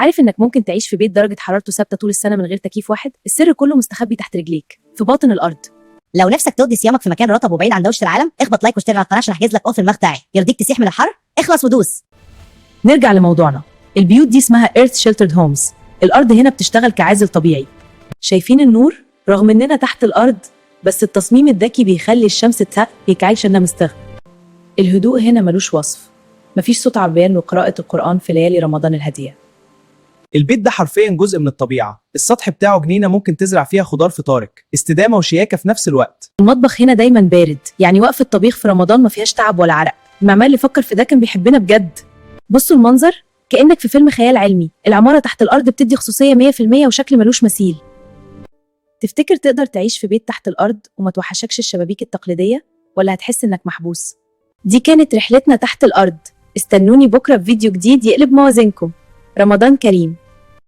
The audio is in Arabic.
عارف إنك ممكن تعيش في بيت درجة حرارته ثابتة طول السنة من غير تكييف واحد؟ السر كله مستخبي تحت رجليك في باطن الأرض. لو نفسك تقضي صيامك في مكان رطب وبعيد عن دوشه العالم، اخبط لايك واشترك على القناه عشان احجز لك اوفر مقطعي يرضيك تسيح من الحر. اخلص ودوس. نرجع لموضوعنا. البيوت دي اسمها Earth Sheltered Homes. الأرض هنا بتشتغل كعازل طبيعي. شايفين النور؟ رغم إننا تحت الأرض، بس التصميم الذكي بيخلي الشمس تسقيك عايشة إنها مستغرب. الهدوء هنا ملوش وصف. مفيش صوت عربيان وقراءة القرآن في ليالي رمضان الهادية. البيت ده حرفيا جزء من الطبيعة، السطح بتاعه جنينة ممكن تزرع فيها خضار في طارق، استدامة وشياكة في نفس الوقت. المطبخ هنا دايما بارد، يعني وقفة طبيخ في رمضان ما فيهاش تعب ولا عرق. المعمار اللي فكر في ده كان بيحبنا بجد. بصوا المنظر كأنك في فيلم خيال علمي. العمارة تحت الأرض بتدي خصوصية 100% وشكل ملوش مثيل. تفتكر تقدر تعيش في بيت تحت الأرض وما توحشكش الشبابيك التقليدية؟ ولا هتحس إنك محبوس؟ دي كانت رحلتنا تحت الأرض. استنوني بكرة في فيديو جديد يقلب موازينكم. رمضان كريم.